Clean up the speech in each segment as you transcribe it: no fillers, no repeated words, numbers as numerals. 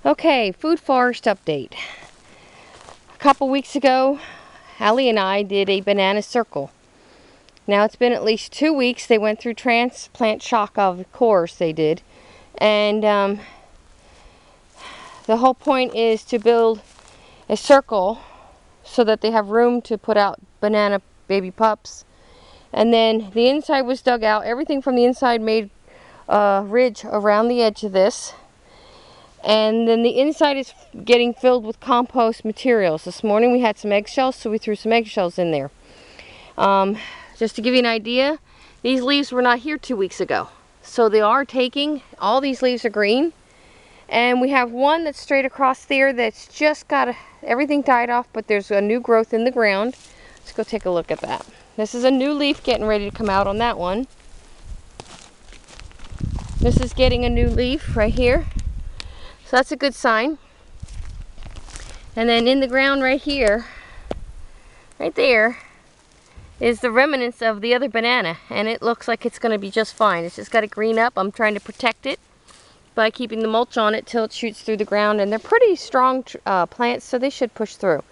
Okay, food forest update. A couple weeks ago, Allie and I did a banana circle. Now it's been at least 2 weeks. They went through transplant shock, of course they did. And the whole point is to build a circle so that they have room to put out banana baby pups. And then the inside was dug out. Everything from the inside made a ridge around the edge of this. And then the inside is getting filled with compost materials. This morning we had some eggshells, so we threw some eggshells in there. Just to give you an idea, these leaves were not here 2 weeks ago. So they are taking, all these leaves are green. And we have one that's straight across there that's just got, everything died off, but there's a new growth in the ground. Let's go take a look at that. This is a new leaf getting ready to come out on that one. This is getting a new leaf right here. So that's a good sign. And then in the ground right here, right there, is the remnants of the other banana. And it looks like it's going to be just fine. It's just got to green up. I'm trying to protect it by keeping the mulch on it till it shoots through the ground. And they're pretty strong plants, so they should push through.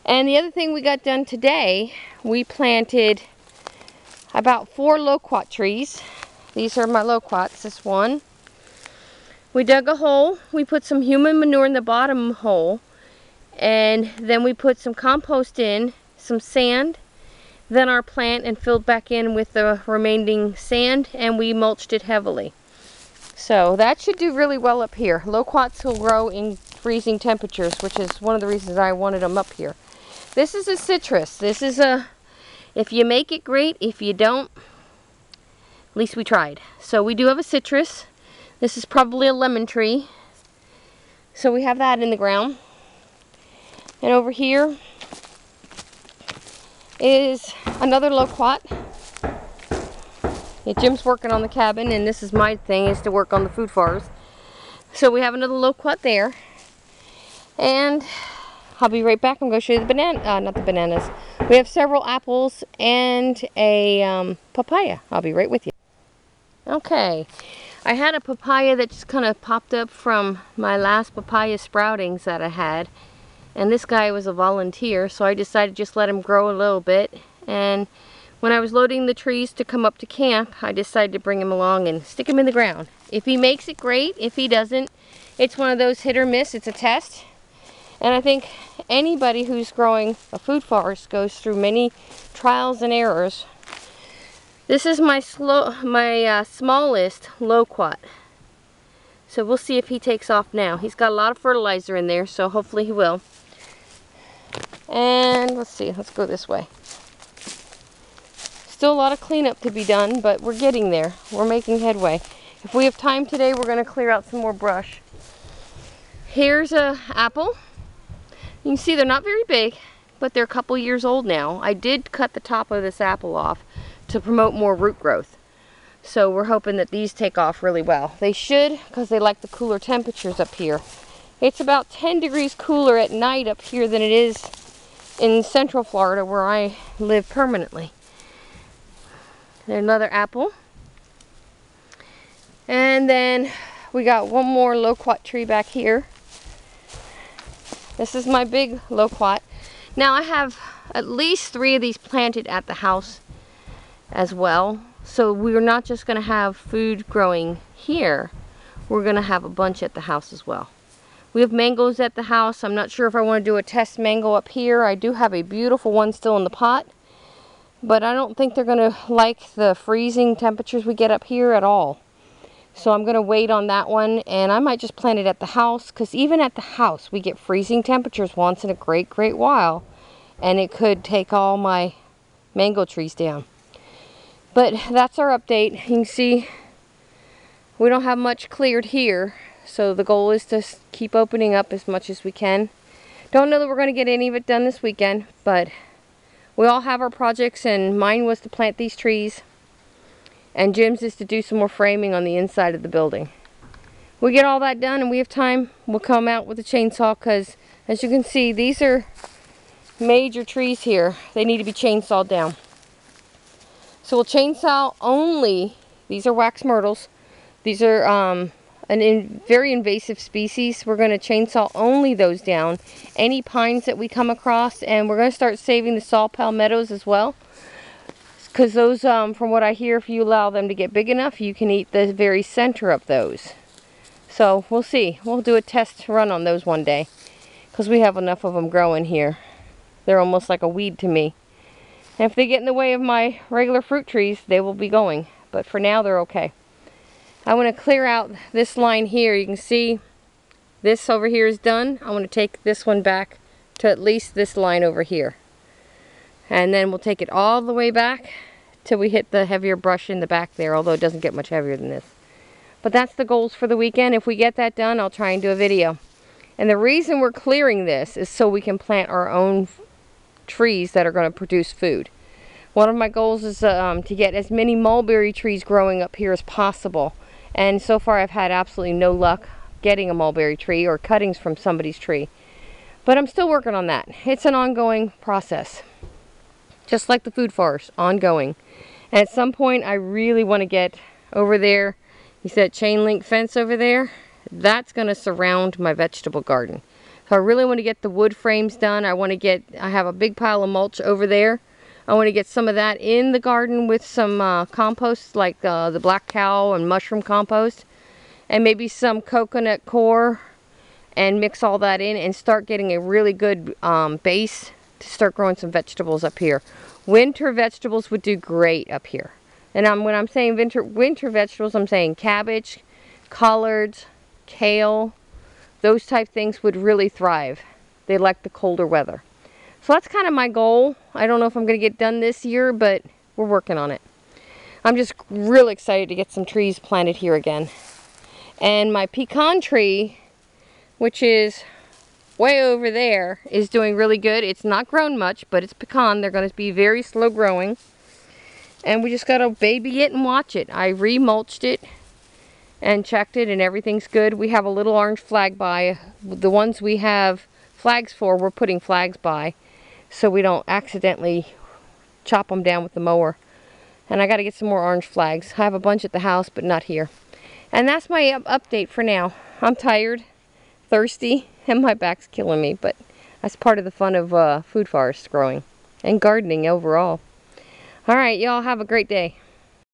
And the other thing we got done today, we planted about 4 loquat trees. These are my loquats, this one. We dug a hole, we put some human manure in the bottom hole, and then we put some compost in, some sand, then our plant, and filled back in with the remaining sand, and we mulched it heavily. So that should do really well up here. Loquats will grow in freezing temperatures, which is one of the reasons I wanted them up here. This is a citrus. This is a, if you make it, great. If you don't, at least we tried. So we do have a citrus. This is probably a lemon tree. So we have that in the ground. And over here is another loquat. Yeah, Jim's working on the cabin, and this is my thing, is to work on the food forest. So we have another loquat there. And I'll be right back. I'm going to show you the banana, not the bananas. We have several apples and a papaya. I'll be right with you. Okay. I had a papaya that just kind of popped up from my last papaya sproutings that I had. And this guy was a volunteer, so I decided to just let him grow a little bit. And when I was loading the trees to come up to camp, I decided to bring him along and stick him in the ground. If he makes it, great. If he doesn't, it's one of those hit or miss. It's a test. And I think anybody who's growing a food forest goes through many trials and errors. This is my smallest loquat. So we'll see if he takes off now. He's got a lot of fertilizer in there, so hopefully he will. And let's see, let's go this way. Still a lot of cleanup to be done, but we're getting there. We're making headway. If we have time today, we're going to clear out some more brush. Here's an apple. You can see they're not very big, but they're a couple years old now. I did cut the top of this apple off to promote more root growth. So we're hoping that these take off really well. They should, because they like the cooler temperatures up here. It's about 10 degrees cooler at night up here than it is in central Florida, where I live permanently. There's another apple. And then we got one more loquat tree back here. This is my big loquat. Now I have at least 3 of these planted at the house as well. So we're not just going to have food growing here. We're going to have a bunch at the house as well. We have mangoes at the house. I'm not sure if I want to do a test mango up here. I do have a beautiful one still in the pot. But I don't think they're going to like the freezing temperatures we get up here at all. So I'm going to wait on that one, and I might just plant it at the house, because even at the house we get freezing temperatures once in a great while, and it could take all my mango trees down. But that's our update. You can see we don't have much cleared here, so the goal is to keep opening up as much as we can. Don't know that we're going to get any of it done this weekend, but we all have our projects, and mine was to plant these trees, and Jim's is to do some more framing on the inside of the building. We get all that done and we have time, we'll come out with a chainsaw, because as you can see, these are major trees here. They need to be chainsawed down. So we'll chainsaw only, these are wax myrtles. These are very invasive species. We're going to chainsaw only those down. Any pines that we come across, and we're going to start saving the saw palmettos as well. Because those, from what I hear, if you allow them to get big enough, you can eat the very center of those. So we'll see. We'll do a test run on those one day. Because we have enough of them growing here. They're almost like a weed to me. And if they get in the way of my regular fruit trees, they will be going. But for now, they're okay. I want to clear out this line here. You can see this over here is done. I want to take this one back to at least this line over here. And then we'll take it all the way back till we hit the heavier brush in the back there, although it doesn't get much heavier than this. But that's the goals for the weekend. If we get that done, I'll try and do a video. And the reason we're clearing this is so we can plant our own trees that are going to produce food. One of my goals is to get as many mulberry trees growing up here as possible. And so far I've had absolutely no luck getting a mulberry tree or cuttings from somebody's tree. But I'm still working on that. It's an ongoing process. Just like the food forest, ongoing. And at some point I really want to get over there. You see that chain link fence over there? That's going to surround my vegetable garden. So I really want to get the wood frames done. I have a big pile of mulch over there. I want to get some of that in the garden with some compost, like the black cow and mushroom compost. And maybe some coconut coir, and mix all that in and start getting a really good base to start growing some vegetables up here. Winter vegetables would do great up here. And when I'm saying winter vegetables, I'm saying cabbage, collards, kale, those type things would really thrive. They like the colder weather. So that's kind of my goal. I don't know if I'm going to get done this year, but we're working on it. I'm just really excited to get some trees planted here again. And my pecan tree, which is way over there, is doing really good. It's not grown much, but it's pecan. They're going to be very slow growing. And we just got to baby it and watch it. I re-mulched it and checked it, and everything's good. We have a little orange flag by. The ones we have flags for, we're putting flags by, so we don't accidentally chop them down with the mower. And I got to get some more orange flags. I have a bunch at the house, but not here. And that's my update for now. I'm tired, thirsty, and my back's killing me, but that's part of the fun of food forest growing and gardening overall. All right, y'all have a great day.